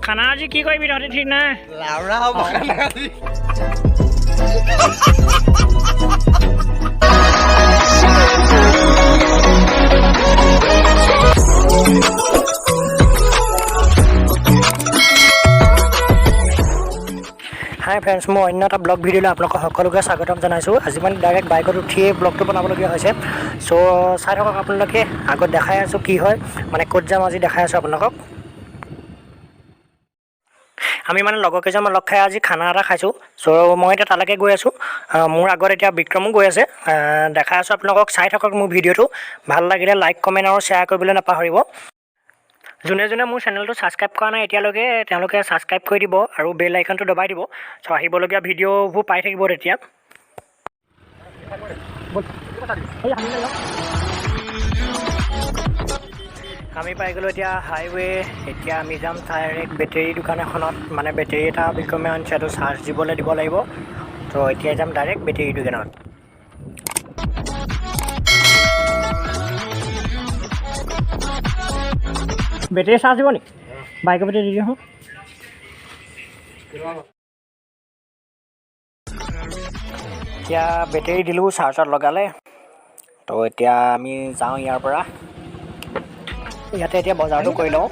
খানা আজি কি কৰিবি তহঁতি ঠিক নাই লাউৰা হ'ব আজি হাই ফ্ৰেণ্ডছ মই অন্য এটা ব্লগ ভিডিঅ'লৈ আপোনালোকক সকলোকে স্বাগতম জনাইছোঁ আজি মানে ডাইৰেক্ট বাইকত উঠিয়ে ব্লগটো বনাবলগীয়া হৈছে চ' চাই থাকক আপোনালোকে আগত দেখাই আছোঁ কি হয় মানে ক'ত যাম আজি দেখাই আছোঁ আপোনালোকক আমি মানে লগৰ কেইজনমান লগ খাই আজি খানা এটা খাইছোঁ চ' মই এতিয়া তালৈকে গৈ আছোঁ মোৰ আগত এতিয়া বিক্ৰমো গৈ আছে দেখাই আছোঁ আপোনালোকক চাই থাকক মোৰ ভিডিঅ'টো ভাল লাগিলে লাইক কমেণ্ট আৰু শ্বেয়াৰ কৰিবলৈ নাপাহৰিব যোনে যোনে মোৰ চেনেলটো ছাবস্ক্ৰাইব কৰা নাই এতিয়ালৈকে তেওঁলোকে ছাবস্ক্ৰাইব কৰি দিব আৰু বেল আইকনটো দবাই দিব চ' আহিবলগীয়া ভিডিঅ'বোৰ পাই থাকিব তেতিয়া আমি পাই গ'লোঁ এতিয়া হাইৱে এতিয়া আমি যাম ডাইৰেক্ট বেটেৰী দোকান এখনত মানে বেটেৰী এটা বিক্ৰমে আনিছে এইটো চাৰ্জ দিবলৈ দিব লাগিব ত' এতিয়া যাম ডাইৰেক্ট বেটেৰী দোকানত বেটেৰী চাৰ্জ দিব নেকি বাইকৰ বেটেৰী দি দিওঁ এতিয়া বেটেৰী দিলোঁ চাৰ্জত লগালে তো এতিয়া আমি যাওঁ ইয়াৰ পৰা ইয়াতে এতিয়া বজাৰটো কৰি লওঁ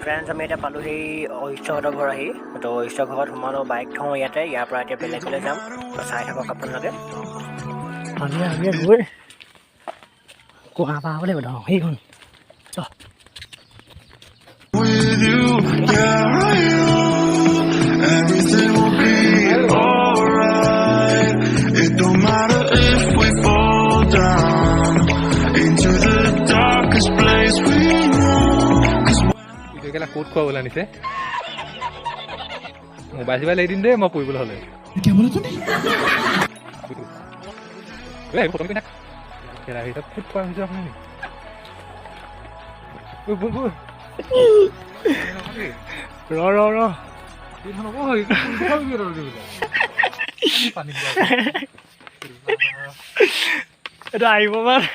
ফ্ৰেণ্ডছ আমি এতিয়া পালোঁ সেই ঐশ্বহঁতৰ ঘৰ আহি তো ঐশ্বৰ ঘৰত সোমালোঁ বাইক থওঁ ইয়াতে ইয়াৰ পৰা এতিয়া বেলেগলৈ যাম তো চাই থাকক আপোনালোকে আমি গৈ কোৱা পাবলৈ ধৰক সেইখন ক'ত খোৱাবলৈ আনিছে মোবাইল চোবাইল এৰি দিম দেই মই পঢ়িবলৈ হ'লে ক'ত খোৱা হৈছে আপুনি এইটো আহিব বাৰু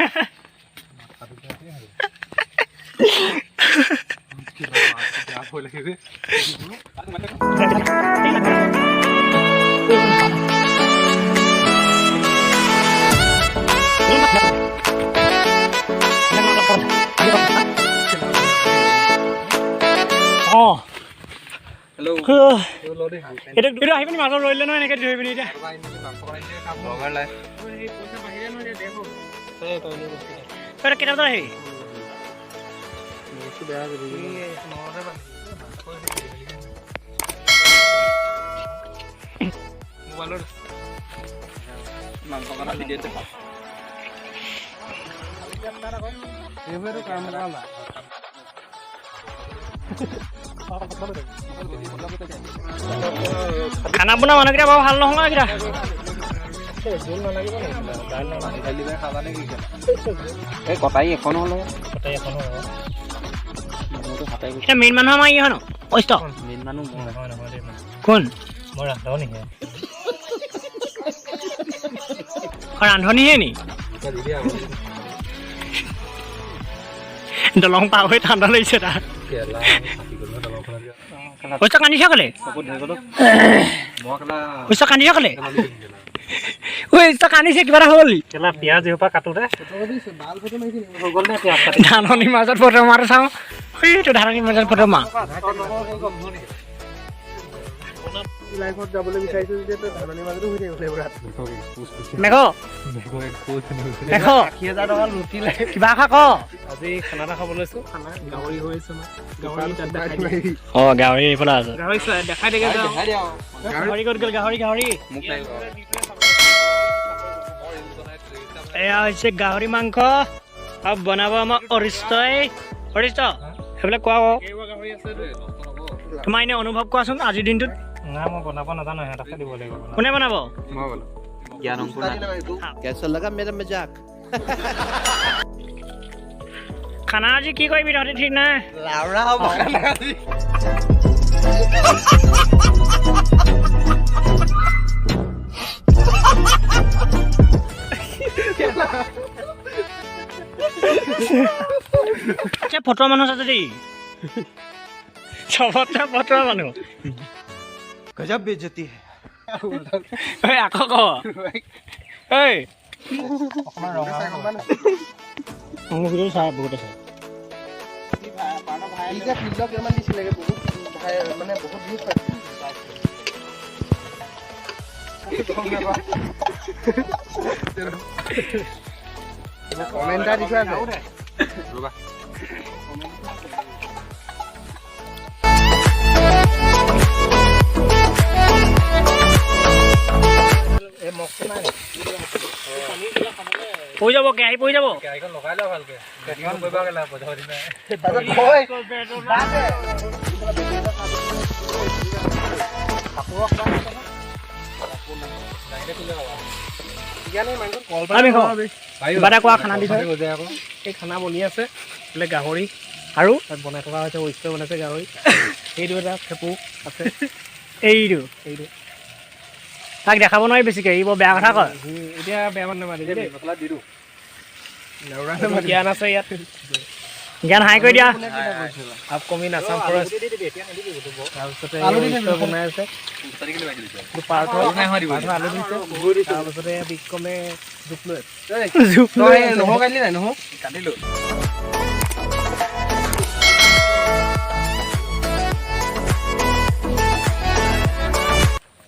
আহিব নি মাজত ৰৈলে নহয় এনেকৈ ধৰি পিনি এতিয়া কেইটা বজাত আহিবি খানা বনোৱা মানুহকেইটা বাৰু ভাল নহয় এইকেইটা কটাই এখন হ'লে এতিয়া মেইন মানুহ আমাৰ ইহঁত অস্ত মেইন মানুহ কোন মই ৰান্ধনি ৰান্ধনিহে নি দলং পাৰ হৈ ঠাণ্ডা লাগিছে তাৰ পইচা কান্দিছ কলে পইচা কান্দিছ কলে কান্দিছে কিবা এটা হ'ল পিঁয়াজ এসোপা কাটোতে ধাননিৰ মাজত ফটো মাৰো চাওঁ সেইটো ধাননিৰ মাজত ফটো মাৰ লাইফত যাবলৈ বিচাৰিছোঁ যেতিয়া ধাননি মাজতো হৈ থাকিব মেঘ 1000 টকা লুটি লাগে কিবা খা ক আজি খানা এটা খাব লৈছোঁ খানা গাহৰি হৈ আছে গাহৰি এইফালে আছে গাহৰি দেখাই দিয়ে গাহৰি ক'ত গ'ল গাহৰি এয়া হৈছে গাহৰি মাংস আৰু বনাব আমাৰ অৰিষ্ট সেইবিলাক কোৱা তোমাৰ এনে অনুভৱ কোৱাচোন আজিৰ দিনটোত না মই বনাব নাজানো সিহঁতকে দিব লাগিব বনাব। কোনে বনাব ज्ञान अंकुर कैसा लगा मेरा मजाक খানা আজি কি কৰিবি তহঁতি ঠিক নাই লাউৰা হ'ব ফটোৱা মানুহ আছে যদি চবতে ফটোৱা মানুহ गजब बेइज्जती है ঐ আকৌ ক ঐ মোৰ ভিডিঅ' চাই বহুতে চাই ই যে ফিল্ডক কিমান দিছিলেগে বহুত মানে বহুত ভিউজ পাইছে কমেণ্ট এটা দি থোৱা আছে পৰি যাব কেৰাহী পৰি যাব কেৰাহীখন লগাই লওঁ ভালকে কেৰাহীখন কৰিব গ'লে পইচা পাতি নাই কিবা এটা কোৱা খানা দি থৈ আকৌ এই খানা বনি আছে বোলে গাহৰি আৰু তাত বনাই থকা হৈছে ৱেষ্টাৰ বনাইছে গাহৰি এইটো এটা খেপু আছে এইটো তাক দেখাব নোৱাৰি বেছিকৈ ই বৰ বেয়া কথা কয় এতিয়া বেয়া মানুহ নামাতি দেই মছলা দি দিওঁ জ্ঞান আছে ইয়াত জ্ঞান হাই কৰি দিয়া আপকমিং আছাম ফৰেষ্ট তাৰপিছতে বনাই আছে পাৰ্থ আলু দিছে তাৰপিছতে বিক্ৰমে জোখ লৈ নহৰু কাটিলি নাই নহৰু কাটিলো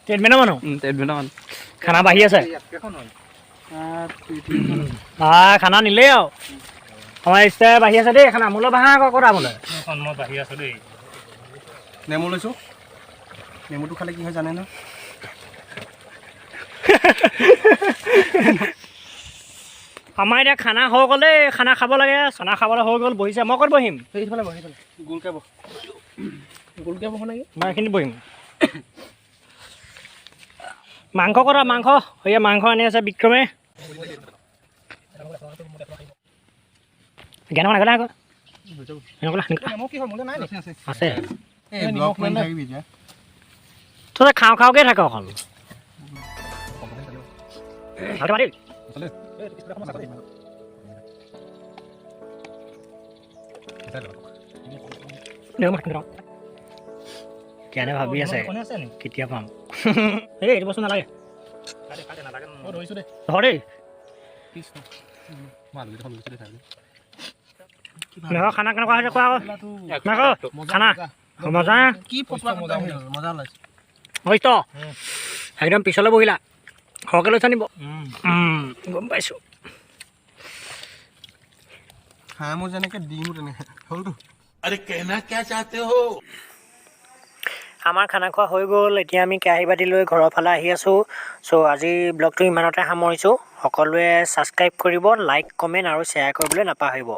ট্ৰিটমেণ্টৰ মানুহ टेडमेंट খানা বাঢ়ি আছে খানা নিলেই আৰু আমাৰ ষ্টাৰ বাঢ়ি আছে দেই খানা মোলৈ বাহা আকৌ কথা মোলৈ মই বাঢ়ি আছো দেই নেমু লৈছোঁ নেমুটো খালে কি হয় জানে ন আমাৰ এতিয়া খানা হৈ গ'লে খানা খাব লাগে খানা খাবলৈ হৈ গ'ল বহিছে মই ক'ত বহিম সেইফালে বহ সেইফালে গোলকে বহ গোলকে বহ নেকি মই এইখিনিত বহিম মাংস কৰা মাংস সেয়া মাংস আনি আছে বিক্ৰমে জ্ঞান নাগলা আকৌ নেমু কি হয় মোলৈ নাই আছে আছে এই ব্লক কৰি থাকিবি এতিয়া তই খাওঁ খাওঁকৈ থাক অকল ভালকৈ মাতিবি কেনে ভাবি আছে কেতিয়া পাম এই এইটো বস্তু নালাগে ধৰ দেই খানা কেনেকুৱা হৈছে কোৱা আকৌ খানা মজা কি ফটোৱা মজা ওলাইছে হৈছ একদম পিছলৈ বহিলা সৰহকৈ লৈছা নিব গম পাইছোঁ হাঁহ মোৰ যেনেকৈ দিমো তেনেকৈ হ'লতো अरे कहना क्या चाहते हो আমাৰ খানা খোৱা হৈ গ'ল এতিয়া আমি কেৰাহী বাতি লৈ ঘৰৰ ফালে আহি আছোঁ চ' আজি ব্লগটো ইমানতে সামৰিছোঁ সকলোৱে ছাবস্ক্ৰাইব কৰিব লাইক কমেণ্ট আৰু শ্বেয়াৰ কৰিবলৈ নাপাহৰিব